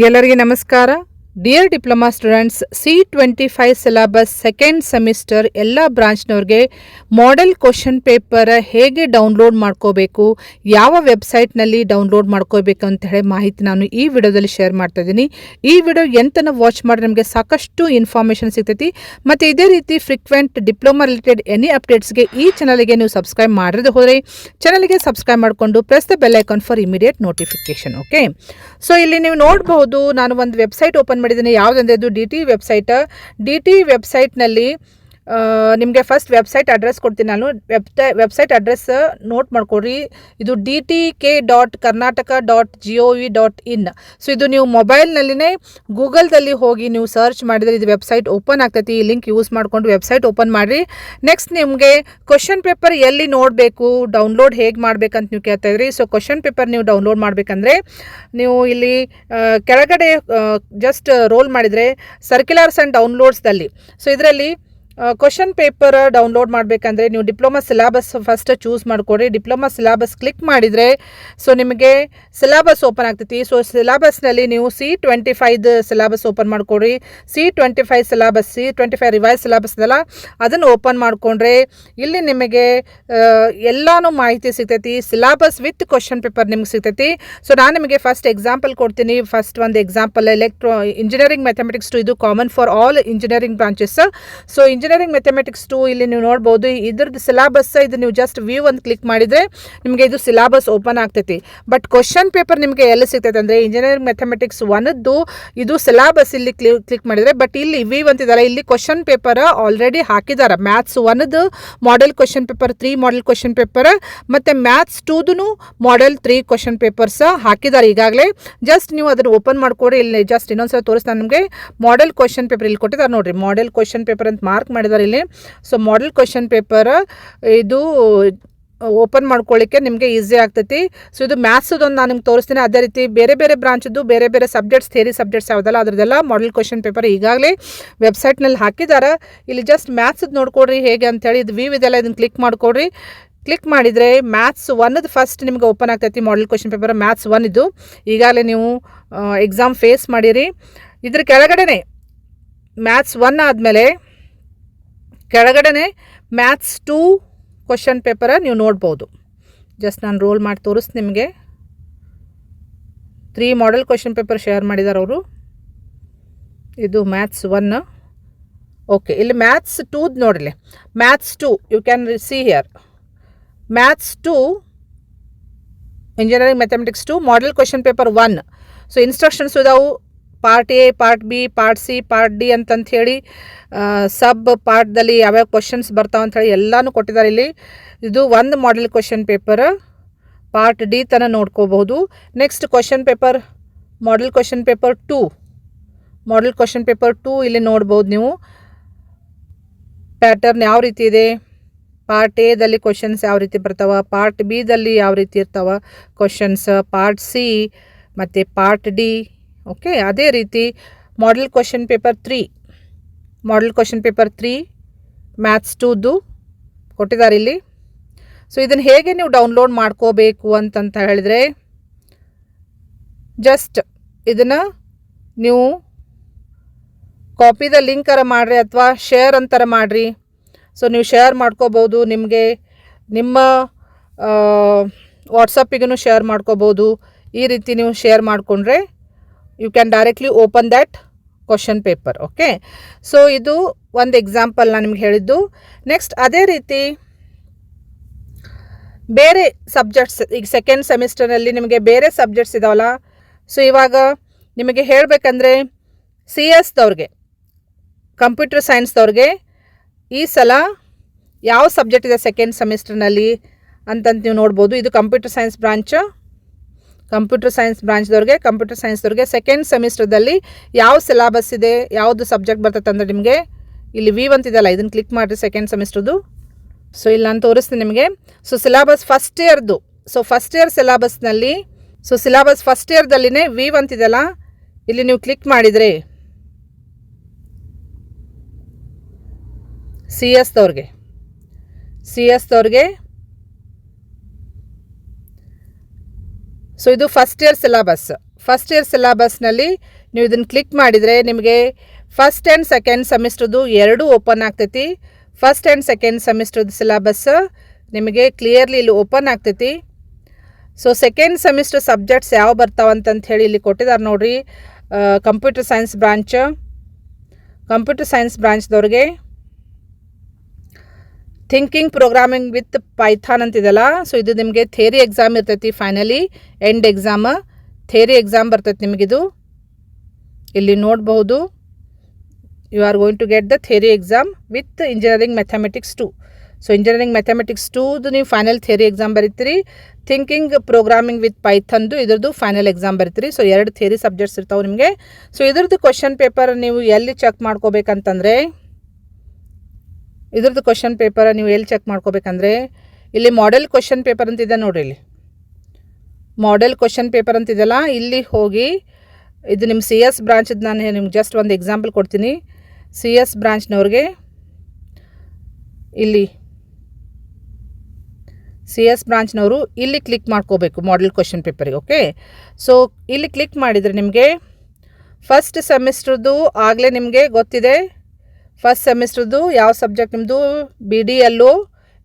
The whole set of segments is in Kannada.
ಎಲ್ಲರಿಗೆ ನಮಸ್ಕಾರ. Dear diploma students, C25 syllabus second semester ಎಲ್ಲ ಬ್ರಾಂಚ್ನವ್ರಿಗೆ ಮಾಡೆಲ್ ಕ್ವಶನ್ ಪೇಪರ್ ಹೇಗೆ ಡೌನ್ಲೋಡ್ ಮಾಡ್ಕೋಬೇಕು, ಯಾವ ವೆಬ್ಸೈಟ್ನಲ್ಲಿ ಡೌನ್ಲೋಡ್ ಮಾಡ್ಕೋಬೇಕು ಅಂತ ಹೇಳಿ ಮಾಹಿತಿ ನಾನು ಈ ವಿಡಿಯೋದಲ್ಲಿ ಶೇರ್ ಮಾಡ್ತಾ ಇದ್ದೀನಿ. ಈ ವಿಡಿಯೋ ಎಂತನ ವಾಚ್ ಮಾಡಿ ನಮಗೆ ಸಾಕಷ್ಟು ಇನ್ಫಾರ್ಮೇಷನ್ ಸಿಗ್ತೈತಿ. ಮತ್ತು ಇದೇ ರೀತಿ ಫ್ರೀಕ್ವೆಂಟ್ ಡಿಪ್ಲೊಮಾ ರಿಲೇಟೆಡ್ ಎನಿ ಅಪ್ಡೇಟ್ಸ್ಗೆ ಈ ಚಾನಲ್ಗೆ ನೀವು ಸಬ್ಸ್ಕ್ರೈಬ್ ಮಾಡಿದ್ರೆ ಹೋದರೆ ಚಾನಲ್ಗೆ ಸಬ್ಸ್ಕ್ರೈಬ್ ಮಾಡಿಕೊಂಡು press the bell icon for immediate notification. Okay, so ಇಲ್ಲಿ ನೀವು ನೋಡಬಹುದು, ನಾನು ಒಂದು ವೆಬ್ಸೈಟ್ ಓಪನ್ ಮಾಡಿದ್ದೀನಿ. ಯಾವುದಂದ್ರೆ ಇದು ಡಿ ಟಿ ವೆಬ್ಸೈಟ್ನಲ್ಲಿ ನಿಮಗೆ ಫಸ್ಟ್ ವೆಬ್ಸೈಟ್ ಅಡ್ರೆಸ್ ಕೊಡ್ತೀನಿ. ನಾನು ವೆಬ್ಸೈಟ್ ಅಡ್ರೆಸ್ ನೋಟ್ ಮಾಡ್ಕೊಡ್ರಿ. ಇದು dtk.karnataka.gov.in. ಸೊ ಇದು ನೀವು ಮೊಬೈಲ್ನಲ್ಲಿನೇ ಗೂಗಲ್ದಲ್ಲಿ ಹೋಗಿ ನೀವು ಸರ್ಚ್ ಮಾಡಿದರೆ ಇದು ವೆಬ್ಸೈಟ್ ಓಪನ್ ಆಗ್ತೈತಿ. ಈ ಲಿಂಕ್ ಯೂಸ್ ಮಾಡಿಕೊಂಡು ವೆಬ್ಸೈಟ್ ಓಪನ್ ಮಾಡಿರಿ. ನೆಕ್ಸ್ಟ್ ನಿಮಗೆ ಕ್ವಶನ್ ಪೇಪರ್ ಎಲ್ಲಿ ನೋಡಬೇಕು, ಡೌನ್ಲೋಡ್ ಹೇಗೆ ಮಾಡ್ಬೇಕಂತ ನೀವು ಕೇಳ್ತಾ ಇದ್ರಿ. ಸೊ ಕ್ವಶನ್ ಪೇಪರ್ ನೀವು ಡೌನ್ಲೋಡ್ ಮಾಡಬೇಕಂದ್ರೆ ನೀವು ಇಲ್ಲಿ ಕೆಳಗಡೆ ಜಸ್ಟ್ ರೋಲ್ ಮಾಡಿದರೆ ಸರ್ಕ್ಯುಲರ್ಸ್ ಆ್ಯಂಡ್ ಡೌನ್ಲೋಡ್ಸ್ದಲ್ಲಿ, ಸೊ ಇದರಲ್ಲಿ ಕ್ವಶನ್ ಪೇಪರ್ ಡೌನ್ಲೋಡ್ ಮಾಡಬೇಕಂದ್ರೆ ನೀವು ಡಿಪ್ಲೊಮಾ ಸಿಲೆಬಸ್ ಫಸ್ಟ್ ಚೂಸ್ ಮಾಡಿಕೊಡ್ರಿ. ಡಿಪ್ಲೊಮಾ ಸಿಲೆಬಸ್ ಕ್ಲಿಕ್ ಮಾಡಿದರೆ ಸೊ ನಿಮಗೆ ಸಿಲೆಬಸ್ ಓಪನ್ ಆಗ್ತೈತಿ. ಸೊ ಸಿಲೆಬಸ್ನಲ್ಲಿ ನೀವು C25 ಸಿಲೆಬಸ್ ಓಪನ್ ಮಾಡಿಕೊಡ್ರಿ. C25 syllabus, C25 revise syllabus ಇದೆಲ್ಲ ಅದನ್ನು ಓಪನ್ ಮಾಡಿಕೊಂಡ್ರೆ ಇಲ್ಲಿ ನಿಮಗೆ ಎಲ್ಲಾನು ಮಾಹಿತಿ ಸಿಗ್ತೈತಿ. ಸಿಲೆಬಸ್ ವಿತ್ ಕ್ವಶನ್ ಪೇಪರ್ ನಿಮ್ಗೆ ಸಿಗ್ತೈತಿ. ಸೊ ನಾನು ನಿಮಗೆ ಫಸ್ಟ್ ಎಕ್ಸಾಂಪಲ್ ಕೊಡ್ತೀನಿ. ಫಸ್ಟ್ ಒಂದು ಎಕ್ಸಾಂಪಲ್, ಇಂಜಿನಿಯರಿಂಗ್ ಮ್ಯಾಥಮೆಟಿಕ್ಸ್ 2 ಇದು common for all engineering branches. So engineering mathematics 2 ಇಲ್ಲಿ ನೀವು ನೋಡ್ಬೋದು ಇದ್ರದ್ದು ಸಿಲೆಬಸ್. ಇದು ನೀವು ಜಸ್ಟ್ ವ್ಯೂ ಒಂದು ಕ್ಲಿಕ್ ಮಾಡಿದರೆ ನಿಮಗೆ ಇದು ಸಿಲೆಬಸ್ ಓಪನ್ ಆಗ್ತೈತಿ. ಬಟ್ ಕ್ವಶನ್ ಪೇಪರ್ ನಿಮಗೆ ಎಲ್ಲಿ ಸಿಗ್ತೈತೆ ಅಂದರೆ ಇಂಜಿನಿಯರಿಂಗ್ ಮ್ಯಾಥಮೆಟಿಕ್ಸ್ 1ದ್ದು ಇದು ಸಿಲೆಬಸ್ ಇಲ್ಲಿ ಕ್ಲಿಕ್ ಮಾಡಿದರೆ, ಬಟ್ ಇಲ್ಲಿ ವ್ಯೂ ಅಂತಿದ್ದಾರೆ, ಇಲ್ಲಿ ಕ್ವಶನ್ ಪೇಪರ್ ಆಲ್ರೆಡಿ ಹಾಕಿದ್ದಾರೆ. ಮ್ಯಾಥ್ಸ್ 1ದ್ದು model question paper 3 model question paper ಮತ್ತು ಮ್ಯಾಥ್ಸ್ 2ದು ಮಾಡೆಲ್ 3 ಕ್ವಶನ್ ಪೇಪರ್ಸ್ ಹಾಕಿದ್ದಾರೆ ಈಗಾಗಲೇ. ಜಸ್ಟ್ ನೀವು ಅದನ್ನು ಓಪನ್ ಮಾಡ್ಕೊಡಿ. ಇಲ್ಲಿ ಜಸ್ಟ್ ಇನ್ನೊಂದ್ಸಲ ತೋರಿಸ್ತಾನೆ ನಿಮಗೆ ಮಾಡೆಲ್ ಕ್ವಶನ್ ಪೇಪರ್ ಇಲ್ಲಿ ಕೊಟ್ಟಿದ್ದಾರೆ ನೋಡಿರಿ. ಮಾಡೆಲ್ ಕ್ವಶನ್ ಪೇಪರ್ ಅಂತ ಮಾರ್ಕ್ ಮಾಡಿದ್ದಾರೆ ಇಲ್ಲಿ. ಸೊ ಮಾಡೆಲ್ ಕ್ವಶನ್ ಪೇಪರ್ ಇದು ಓಪನ್ ಮಾಡ್ಕೊಳ್ಳಿಕ್ಕೆ ನಿಮಗೆ ಈಸಿ ಆಗ್ತೈತಿ. ಸೊ ಇದು ಮ್ಯಾಥ್ಸದೊಂದು ನಾನು ನಿಮ್ಗೆ ತೋರಿಸ್ತೀನಿ. ಅದೇ ರೀತಿ ಬೇರೆ ಬೇರೆ ಬ್ರಾಂಚದ್ದು ಬೇರೆ ಬೇರೆ ಸಬ್ಜೆಕ್ಟ್ಸ್, ಥಿಯರಿ ಸಬ್ಜೆಕ್ಟ್ಸ್ ಯಾವುದಲ್ಲ ಅದರದೆಲ್ಲ ಮಾಡೆಲ್ ಕ್ವಶನ್ ಪೇಪರ್ ಈಗಾಗಲೇ ವೆಬ್ಸೈಟ್ನಲ್ಲಿ ಹಾಕಿದ್ದಾರೆ. ಇಲ್ಲಿ ಜಸ್ಟ್ ಮ್ಯಾಥ್ಸದ್ದು ನೋಡ್ಕೊಡ್ರಿ ಹೇಗೆ ಅಂಥೇಳಿ. ಇದು ವ್ಯೂ ಇದೆಲ್ಲ, ಇದನ್ನು ಕ್ಲಿಕ್ ಮಾಡ್ಕೊಡ್ರಿ. ಕ್ಲಿಕ್ ಮಾಡಿದರೆ ಮ್ಯಾಥ್ಸ್ 1ದು ಫಸ್ಟ್ ನಿಮಗೆ ಓಪನ್ ಆಗ್ತೈತಿ. ಮಾಡೆಲ್ ಕ್ವಶನ್ ಪೇಪರ್ ಮ್ಯಾಥ್ಸ್ 1 ಇದು ಈಗಾಗಲೇ ನೀವು ಎಕ್ಸಾಮ್ ಫೇಸ್ ಮಾಡಿರಿ. ಇದ್ರ ಕೆಳಗಡೆನೆ ಮ್ಯಾಥ್ಸ್ 1 ಆದಮೇಲೆ ಕೆಳಗಡೆ ಮ್ಯಾಥ್ಸ್ 2 ಕ್ವಶನ್ ಪೇಪರ್ ನೀವು ನೋಡ್ಬೋದು. ಜಸ್ಟ್ ನಾನು ರೋಲ್ ಮಾಡಿ ತೋರಿಸ್ತೀನಿ ನಿಮಗೆ. 3 ಮಾಡೆಲ್ ಕ್ವಶನ್ ಪೇಪರ್ ಶೇರ್ ಮಾಡಿದ್ದಾರೆ ಅವರು. ಇದು ಮ್ಯಾಥ್ಸ್ 1. ಓಕೆ, ಇಲ್ಲಿ ಮ್ಯಾಥ್ಸ್ 2 ನೋಡಿರಿ. Maths 2 you can see here. Maths 2 engineering mathematics 2 model question paper 1. So instructions ಇದಾವೆ. Part A, part B, part C, part D ಅಂತಂತ ಹೇಳಿ ಸಬ್ ಪಾರ್ಟ್ದಲ್ಲಿ ಯಾವ್ಯಾವ ಕ್ವಶನ್ಸ್ ಬರ್ತಾವೆ ಅಂಥೇಳಿ ಎಲ್ಲನೂ ಕೊಟ್ಟಿದ್ದಾರೆ ಇಲ್ಲಿ. ಇದು ಒಂದು model question paper part D ತನಕ ನೋಡ್ಕೋಬಹುದು. Next question paper model question paper 2, model question paper 2 ಇಲ್ಲಿ ನೋಡ್ಬೋದು ನೀವು. ಪ್ಯಾಟರ್ನ್ ಯಾವ ರೀತಿ ಇದೆ, ಪಾರ್ಟ್ ಎದಲ್ಲಿ ಕ್ವಶನ್ಸ್ ಯಾವ ರೀತಿ ಬರ್ತಾವೆ, ಪಾರ್ಟ್ ಬಿದಲ್ಲಿ ಯಾವ ರೀತಿ ಇರ್ತಾವೆ ಕ್ವಶನ್ಸ್, ಪಾರ್ಟ್ ಸಿ ಮತ್ತು ಪಾರ್ಟ್ ಡಿ. ಓಕೆ, ಅದೇ ರೀತಿ model question paper 3, model question paper 3 maths 2ದು ಕೊಟ್ಟಿದ್ದಾರೆ ಇಲ್ಲಿ. ಸೊ ಇದನ್ನು ಹೇಗೆ ನೀವು ಡೌನ್ಲೋಡ್ ಮಾಡ್ಕೋಬೇಕು ಅಂತಂತ ಹೇಳಿದರೆ ಜಸ್ಟ್ ಇದನ್ನು ನೀವು ಕಾಪಿದ ಲಿಂಕರ ಮಾಡಿರಿ ಅಥವಾ ಶೇರ್ ಅಂತರ ಮಾಡಿರಿ. ಸೊ ನೀವು ಶೇರ್ ಮಾಡ್ಕೋಬೋದು. ನಿಮಗೆ ನಿಮ್ಮ ವಾಟ್ಸಪ್ಪಿಗೂ ಶೇರ್ ಮಾಡ್ಕೋಬೋದು. ಈ ರೀತಿ ನೀವು ಶೇರ್ ಮಾಡಿಕೊಂಡ್ರೆ you can directly open that question paper. Okay, so ಇದು ಒಂದು ಎಕ್ಸಾಂಪಲ್ ನಾನು ನಿಮ್ಗೆ ಹೇಳಿದ್ದು. ನೆಕ್ಸ್ಟ್ ಅದೇ ರೀತಿ ಬೇರೆ ಸಬ್ಜೆಕ್ಟ್ಸ್, ಈಗ ಸೆಕೆಂಡ್ ಸೆಮಿಸ್ಟರ್ನಲ್ಲಿ ನಿಮಗೆ ಬೇರೆ ಸಬ್ಜೆಕ್ಟ್ಸ್ ಇದಾವಲ್ಲ. ಸೊ ಇವಾಗ ನಿಮಗೆ ಹೇಳಬೇಕಂದ್ರೆ CS ದವ್ರಿಗೆ, ಕಂಪ್ಯೂಟರ್ ಸೈನ್ಸ್ದವ್ರಿಗೆ ಈ ಸಲ ಯಾವ ಸಬ್ಜೆಕ್ಟ್ ಇದೆ ಸೆಕೆಂಡ್ ಸೆಮಿಸ್ಟರ್ನಲ್ಲಿ ಅಂತಂತ ನೀವು ನೋಡ್ಬೋದು. ಇದು ಕಂಪ್ಯೂಟರ್ ಸೈನ್ಸ್ ಬ್ರಾಂಚ್ದವ್ರಿಗೆ ಸೆಕೆಂಡ್ ಸೆಮಿಸ್ಟರ್ದಲ್ಲಿ ಯಾವ ಸಿಲೆಬಸ್ ಇದೆ, ಯಾವುದು ಸಬ್ಜೆಕ್ಟ್ ಬರ್ತೈತೆ ಅಂದರೆ ನಿಮಗೆ ಇಲ್ಲಿ ವ್ಯೂ ಅಂತಿದೆಯಲ್ಲ, ಇದನ್ನು ಕ್ಲಿಕ್ ಮಾಡಿರಿ ಸೆಕೆಂಡ್ ಸೆಮಿಸ್ಟರ್ದು. ಸೊ ಇಲ್ಲಿ ನಾನು ತೋರಿಸ್ತೀನಿ ನಿಮಗೆ. ಸೊ ಸಿಲೆಬಸ್ ಫಸ್ಟ್ ಇಯರ್ದು, ಸೊ ಫಸ್ಟ್ ಇಯರ್ ಸಿಲೆಬಸ್ನಲ್ಲಿ, ಸೊ ಸಿಲೆಬಸ್ ಫಸ್ಟ್ ಇಯರ್ದಲ್ಲಿನೇ ವ್ಯೂ ಅಂತಿದೆಯಲ್ಲ, ಇಲ್ಲಿ ನೀವು ಕ್ಲಿಕ್ ಮಾಡಿದರೆ CS ದವ್ರಿಗೆ ಸೊ ಇದು first year syllabus. First year ಸಿಲೆಬಸ್ನಲ್ಲಿ ನೀವು ಇದನ್ನು ಕ್ಲಿಕ್ ಮಾಡಿದರೆ ನಿಮಗೆ ಫಸ್ಟ್ ಆ್ಯಂಡ್ ಸೆಕೆಂಡ್ ಸೆಮಿಸ್ಟ್ರದ್ದು ಎರಡೂ ಓಪನ್ ಆಗ್ತೈತಿ. ಫಸ್ಟ್ ಆ್ಯಂಡ್ ಸೆಕೆಂಡ್ ಸೆಮಿಸ್ಟ್ರದ್ದು ಸಿಲೆಬಸ್ ನಿಮಗೆ ಕ್ಲಿಯರ್ಲಿ ಇಲ್ಲಿ ಓಪನ್ ಆಗ್ತೈತಿ. ಸೊ ಸೆಕೆಂಡ್ ಸೆಮಿಸ್ಟರ್ ಸಬ್ಜೆಕ್ಟ್ಸ್ ಯಾವ ಬರ್ತಾವಂತಂತ ಹೇಳಿ ಇಲ್ಲಿ ಕೊಟ್ಟಿದ್ದಾರೆ ನೋಡಿರಿ. ಕಂಪ್ಯೂಟರ್ ಸೈನ್ಸ್ ಬ್ರಾಂಚ್ದವ್ರಿಗೆ ಥಿಂಕಿಂಗ್ ಪ್ರೋಗ್ರಾಮಿಂಗ್ ವಿತ್ ಪೈಥಾನ್ ಅಂತಿದೆಲ್ಲ. ಸೊ ಇದು ನಿಮಗೆ ಥಿಯರಿ ಎಕ್ಸಾಮ್ ಇರ್ತೈತಿ. Finally end exam theory exam ಬರ್ತೈತಿ ನಿಮಗಿದು. ಇಲ್ಲಿ ನೋಡಬಹುದು, you are going to get the theory exam with engineering mathematics 2. So engineering mathematics 2ದು ನೀವು ಫೈನಲ್ ಥಿಯರಿ ಎಕ್ಸಾಮ್ ಬರೀತೀರಿ. ಥಿಂಕಿಂಗ್ ಪ್ರೋಗ್ರಾಮಿಂಗ್ ವಿತ್ ಪೈಥನ್ದು ಇದ್ರದ್ದು ಫೈನಲ್ ಎಕ್ಸಾಮ್ ಬರೀತೀರಿ. ಸೊ 2 ಥಿಯರಿ ಸಬ್ಜೆಕ್ಟ್ಸ್ ಇರ್ತಾವೆ ನಿಮಗೆ. ಸೊ ಇದ್ರದ್ದು ಕ್ವಶನ್ ಪೇಪರ್ ನೀವು ಎಲ್ಲಿ ಚೆಕ್ ಮಾಡ್ಕೋಬೇಕಂತಂದರೆ, ಇಲ್ಲಿ ಮಾಡೆಲ್ ಕ್ವಶನ್ ಪೇಪರ್ ಅಂತಿದೆ ನೋಡಿರಿ. ಇಲ್ಲಿ ಮಾಡೆಲ್ ಕ್ವಶನ್ ಪೇಪರ್ ಅಂತಿದೆಲ್ಲ, ಇಲ್ಲಿ ಹೋಗಿ ಇದು ನಿಮ್ಮ CS ಬ್ರಾಂಚದ್ದು ನಾನು ನಿಮ್ಗೆ ಜಸ್ಟ್ ಒಂದು ಎಕ್ಸಾಂಪಲ್ ಕೊಡ್ತೀನಿ. CS ಬ್ರಾಂಚ್ನವ್ರಿಗೆ ಇಲ್ಲಿ CS ಬ್ರಾಂಚ್ನವರು ಇಲ್ಲಿ ಕ್ಲಿಕ್ ಮಾಡ್ಕೋಬೇಕು ಮಾಡೆಲ್ ಕ್ವಶನ್ ಪೇಪರಿಗೆ. ಓಕೆ, ಸೊ ಇಲ್ಲಿ ಕ್ಲಿಕ್ ಮಾಡಿದರೆ ನಿಮಗೆ ಫಸ್ಟ್ ಸೆಮಿಸ್ಟ್ರದ್ದು ಆಗಲೇ ನಿಮಗೆ ಗೊತ್ತಿದೆ. ಫಸ್ಟ್ ಸೆಮಿಸ್ಟ್ರದ್ದು ಯಾವ ಸಬ್ಜೆಕ್ಟ್ ನಿಮ್ಮದು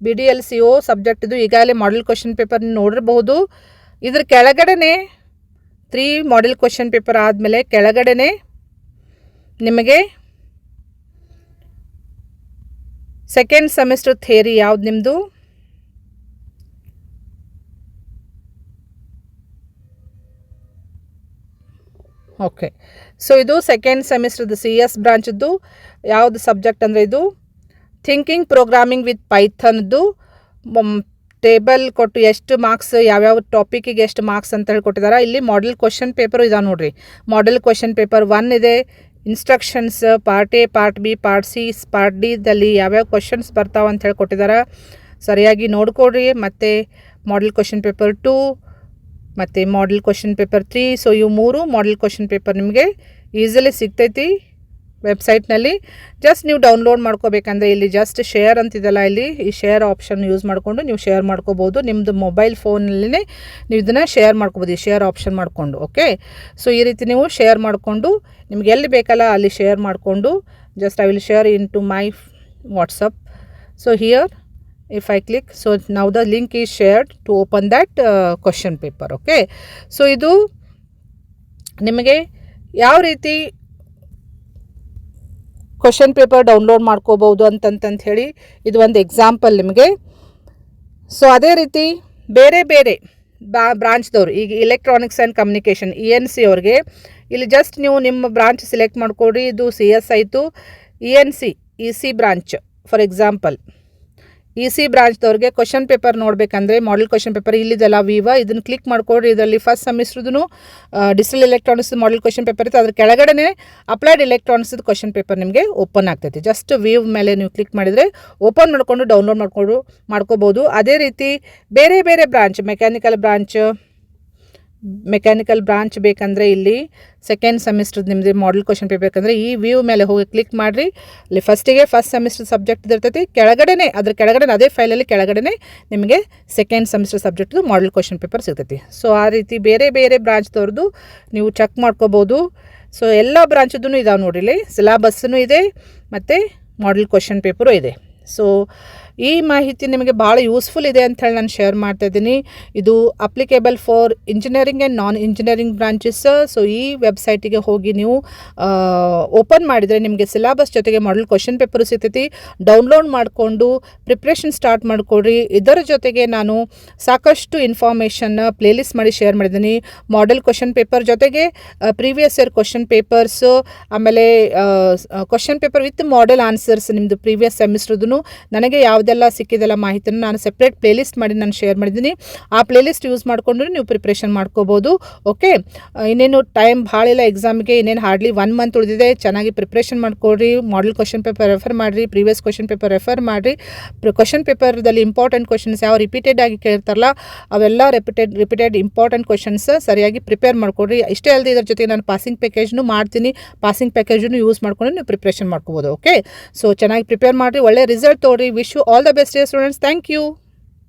BDLCO ಸಬ್ಜೆಕ್ಟ್ದು ಈಗಾಗಲೇ ಮಾಡೆಲ್ ಕ್ವಶನ್ ಪೇಪರ್ ನೋಡಿರಬಹುದು. ಇದ್ರ ಕೆಳಗಡೆನೆ 3 ಮಾಡೆಲ್ ಕ್ವಶನ್ ಪೇಪರ್ ಆದಮೇಲೆ ಕೆಳಗಡೆನೆ ನಿಮಗೆ ಸೆಕೆಂಡ್ ಸೆಮಿಸ್ಟರ್ ಥಿಯರಿ ಯಾವ್ದು ನಿಮ್ಮದು, ಓಕೆ. ಸೊ ಇದು ಸೆಕೆಂಡ್ ಸೆಮಿಸ್ಟರ್ದು CS ಬ್ರಾಂಚದ್ದು ಯಾವುದು ಸಬ್ಜೆಕ್ಟ್ ಅಂದರೆ ಇದು ಥಿಂಕಿಂಗ್ ಪ್ರೋಗ್ರಾಮಿಂಗ್ ವಿತ್ ಪೈಥನ್ದು ಟೇಬಲ್ ಕೊಟ್ಟು ಎಷ್ಟು ಮಾರ್ಕ್ಸ್ ಯಾವ್ಯಾವ ಟಾಪಿಕಿಗೆ ಎಷ್ಟು ಮಾರ್ಕ್ಸ್ ಅಂತ ಹೇಳಿ ಕೊಟ್ಟಿದ್ದಾರೆ. ಇಲ್ಲಿ ಮಾಡೆಲ್ ಕ್ವಶನ್ ಪೇಪರು ಇದಾವೆ ನೋಡಿರಿ. ಮಾಡೆಲ್ ಕ್ವಶನ್ ಪೇಪರ್ 1 ಇದೆ. Instructions part A, part B, part C, part Dದಲ್ಲಿ ಯಾವ್ಯಾವ ಕ್ವಶನ್ಸ್ ಬರ್ತಾವೆ ಅಂತ ಹೇಳಿ ಕೊಟ್ಟಿದ್ದಾರೆ. ಸರಿಯಾಗಿ ನೋಡ್ಕೊಡ್ರಿ. ಮತ್ತು ಮಾಡೆಲ್ ಕ್ವಶನ್ ಪೇಪರ್ 2 ಮತ್ತು ಮಾಡೆಲ್ ಕ್ವಶನ್ ಪೇಪರ್ 3. ಸೊ ಇವು 3 ಮಾಡೆಲ್ ಕ್ವಶನ್ ಪೇಪರ್ ನಿಮಗೆ ಈಸಿಲಿ ಸಿಗ್ತೈತಿ ವೆಬ್ಸೈಟ್ನಲ್ಲಿ. ಜಸ್ಟ್ ನೀವು ಡೌನ್ಲೋಡ್ ಮಾಡ್ಕೋಬೇಕಂದ್ರೆ ಇಲ್ಲಿ ಜಸ್ಟ್ ಶೇರ್ ಅಂತಿದೆಲ್ಲ, ಇಲ್ಲಿ ಈ ಶೇರ್ ಆಪ್ಷನ್ ಯೂಸ್ ಮಾಡಿಕೊಂಡು ನೀವು ಶೇರ್ ಮಾಡ್ಕೋಬೋದು. ನಿಮ್ಮದು ಮೊಬೈಲ್ ಫೋನಲ್ಲೇ ನೀವು ಇದನ್ನು ಶೇರ್ ಮಾಡ್ಕೋಬೋದು, ಈ ಶೇರ್ ಆಪ್ಷನ್ ಮಾಡಿಕೊಂಡು. ಓಕೆ, ಸೊ ಈ ರೀತಿ ನೀವು ಶೇರ್ ಮಾಡಿಕೊಂಡು ನಿಮ್ಗೆ ಎಲ್ಲಿ ಬೇಕಲ್ಲ ಅಲ್ಲಿ ಶೇರ್ ಮಾಡಿಕೊಂಡು just I will share into my WhatsApp. So here if I click, so now the link is shared to open that question paper. okay, so ಇದು ನಿಮಗೆ ಯಾವ ರೀತಿ ಕ್ವಶನ್ ಪೇಪರ್ ಡೌನ್ಲೋಡ್ ಮಾಡ್ಕೋಬಹುದು ಅಂತ ಹೇಳಿ ಇದು ಒಂದು ಎಕ್ಸಾಂಪಲ್ ನಿಮಗೆ. ಸೊ ಅದೇ ರೀತಿ ಬೇರೆ ಬೇರೆ ಬ್ರಾಂಚ್ದವರು, ಈಗ ಎಲೆಕ್ಟ್ರಾನಿಕ್ಸ್ ಆ್ಯಂಡ್ ಕಮ್ಯುನಿಕೇಷನ್ ENC ಅವ್ರಿಗೆ ಇಲ್ಲಿ ಜಸ್ಟ್ ನೀವು ನಿಮ್ಮ ಬ್ರಾಂಚ್ ಸೆಲೆಕ್ಟ್ ಮಾಡ್ಕೊಡ್ರಿ. ಇದು CS ಆಯಿತು. ENC EC branch for example EC ಬ್ರಾಂಚ್ದವ್ರಿಗೆ ಕ್ವಶನ್ ಪೇಪರ್ ನೋಡಬೇಕಂದ್ರೆ ಮಾಡೆಲ್ ಕ್ವಶನ್ ಪೇಪರ್ ಇಲ್ಲಿದೆಲ್ಲ ವಿವ, ಇದನ್ನು ಕ್ಲಿಕ್ ಮಾಡ್ಕೊಡ್ರಿ. ಇದರಲ್ಲಿ ಫಸ್ಟ್ ಸೆಮಿಸ್ಟ್ರದ್ದು digital electronics model question paper ಇತ್ತು. ಅದ್ರ ಕೆಳಗಡೆ ಅಪ್ಲೈಡ್ ಎಲೆಕ್ಟ್ರಾನಿಕ್ಸ್ದು ಕ್ವಶನ್ ಪೇಪರ್ ನಿಮಗೆ ಓಪನ್ ಆಗ್ತೈತಿ. ಜಸ್ಟ್ ವ್ಯೂ ಮೇಲೆ ನೀವು ಕ್ಲಿಕ್ ಮಾಡಿದರೆ ಓಪನ್ ಮಾಡಿಕೊಂಡು ಡೌನ್ಲೋಡ್ ಮಾಡ್ಕೋಬೋದು. ಅದೇ ರೀತಿ ಬೇರೆ ಬೇರೆ ಬ್ರಾಂಚ್ ಮೆಕ್ಯಾನಿಕಲ್ ಬ್ರಾಂಚ್ ಬೇಕಂದರೆ ಇಲ್ಲಿ ಸೆಕೆಂಡ್ ಸೆಮಿಸ್ಟರ್ ನಿಮ್ಮದು ಮಾಡೆಲ್ ಕ್ವಶನ್ ಪೇಪರ್ ಬೇಕಂದರೆ ಈ ವ್ಯೂ ಮೇಲೆ ಹೋಗಿ ಕ್ಲಿಕ್ ಮಾಡಿರಿ. ಅಲ್ಲಿ ಫಸ್ಟ್ ಸೆಮಿಸ್ಟರ್ ಸಬ್ಜೆಕ್ಟ್ ಇರ್ತೈತಿ. ಅದ್ರ ಕೆಳಗಡೆ ಅದೇ ಫೈಲಲ್ಲಿ ಕೆಳಗಡೆ ನಿಮಗೆ ಸೆಕೆಂಡ್ ಸೆಮಿಸ್ಟರ್ ಸಬ್ಜೆಕ್ಟ್ದು ಮಾಡೆಲ್ ಕ್ವಶನ್ ಪೇಪರ್ ಸಿಗ್ತೈತಿ. ಸೊ ಆ ರೀತಿ ಬೇರೆ ಬೇರೆ ಬ್ರಾಂಚ್ದವ್ರದ್ದು ನೀವು ಚೆಕ್ ಮಾಡ್ಕೋಬೋದು. ಸೊ ಎಲ್ಲ ಬ್ರಾಂಚದ್ದು ಇದಾವೆ ನೋಡಿರಿ. ಸಿಲೆಬಸ್ಸೂ ಇದೆ ಮತ್ತು ಮಾಡೆಲ್ ಕ್ವಶನ್ ಪೇಪರು ಇದೆ. ಸೊ ಈ ಮಾಹಿತಿ ನಿಮಗೆ ಭಾಳ ಯೂಸ್ಫುಲ್ ಇದೆ ಅಂಥೇಳಿ ನಾನು ಶೇರ್ ಮಾಡ್ತಾಯಿದ್ದೀನಿ. ಇದು applicable for engineering and non engineering branches. So ಈ ವೆಬ್ಸೈಟಿಗೆ ಹೋಗಿ ನೀವು ಓಪನ್ ಮಾಡಿದರೆ ನಿಮಗೆ ಸಿಲೆಬಸ್ ಜೊತೆಗೆ ಮಾಡೆಲ್ ಕ್ವಶನ್ ಪೇಪರು ಸಿಗ್ತೈತಿ. ಡೌನ್ಲೋಡ್ ಮಾಡಿಕೊಂಡು ಪ್ರಿಪ್ರೇಷನ್ ಸ್ಟಾರ್ಟ್ ಮಾಡಿಕೊಡ್ರಿ. ಇದರ ಜೊತೆಗೆ ನಾನು ಸಾಕಷ್ಟು ಇನ್ಫಾರ್ಮೇಷನ್ನ ಪ್ಲೇಲಿಸ್ಟ್ ಮಾಡಿ ಶೇರ್ ಮಾಡಿದ್ದೀನಿ. ಮಾಡೆಲ್ ಕ್ವಶನ್ ಪೇಪರ್ ಜೊತೆಗೆ ಪ್ರೀವಿಯಸ್ ಇಯರ್ ಕ್ವಶನ್ ಪೇಪರ್ಸು, ಆಮೇಲೆ question paper with model answers ನಿಮ್ಮದು ಪ್ರೀವಿಯಸ್ ಸೆಮಿಸ್ಟ್ರದ್ದು ನನಗೆ ಯಾವುದೆಲ್ಲ ಸಿಕ್ಕಿದೆಲ್ಲ ಮಾಹಿತಿಯನ್ನು ನಾನು ಸೆಪ್ರೇಟ್ ಪ್ಲೇಲಿಸ್ಟ್ ಮಾಡಿ ನಾನು ಶೇರ್ ಮಾಡಿದ್ದೀನಿ. ಆ ಪ್ಲೇಲಿಸ್ಟ್ ಯೂಸ್ ಮಾಡಿಕೊಂಡು ನೀವು ಪ್ರಿಪ್ರೇಷನ್ ಮಾಡ್ಕೋಬೋದು. ಓಕೆ, ಇನ್ನೇನು ಟೈಮ್ ಭಾಳ ಇಲ್ಲ ಎಕ್ಸಾಮ್ಗೆ, ಇನ್ನೇನು ಹಾರ್ಡ್ಲಿ 1 ಮಂತ್ ಉಳಿದಿದೆ. ಚೆನ್ನಾಗಿ ಪ್ರಿಪ್ರೇಷನ್ ಮಾಡ್ಕೊಡ್ರಿ. ಮಾಡೆಲ್ ಕ್ವಶನ್ ಪೇಪರ್ ರೆಫರ್ ಮಾಡಿರಿ, ಪ್ರೀವಿಯಸ್ ಕ್ವಶನ್ ಪೇಪರ್ ರೆಫರ್ ಮಾಡಿರಿ. ಕ್ವಶನ್ ಪೇಪರ್ದಲ್ಲಿ ಇಂಪಾರ್ಟೆಂಟ್ ಕ್ವಶನ್ಸ್ ಯಾವ ರಿಪೀಟೆಡ್ ಆಗಿ ಕೇಳ್ತಾರಲ್ಲ ಅವೆಲ್ಲ ರಿಪೀಟೆಡ್ ಇಂಪಾರ್ಟೆಂಟ್ ಕ್ವಶನ್ಸ್ ಸರಿಯಾಗಿ ಪ್ರಿಪೇರ್ ಮಾಡ್ಕೊಡ್ರಿ. ಇಷ್ಟೇ ಅಲ್ಲದೆ ಇದರ ಜೊತೆಗೆ ನಾನು ಪಾಸಿಂಗ್ ಪ್ಯಾಕೇಜ್ನು ಮಾಡ್ತೀನಿ. ಪಾಸಿಂಗ್ ಪ್ಯಾಕೇಜನ್ನು ಯೂಸ್ ಮಾಡ್ಕೊಂಡು ನೀವು ಪ್ರಿಪ್ರೇಷನ್ ಮಾಡ್ಕೋಬೋದು. ಓಕೆ, ಸೊ ಚೆನ್ನಾಗಿ ಪ್ರಿಪೇರ್ ಮಾಡಿರಿ, ಒಳ್ಳೆ ರಿಸಲ್ಟ್ ತೊಗೊಳ್ರಿ. Wish you all the best, dear students. Thank you.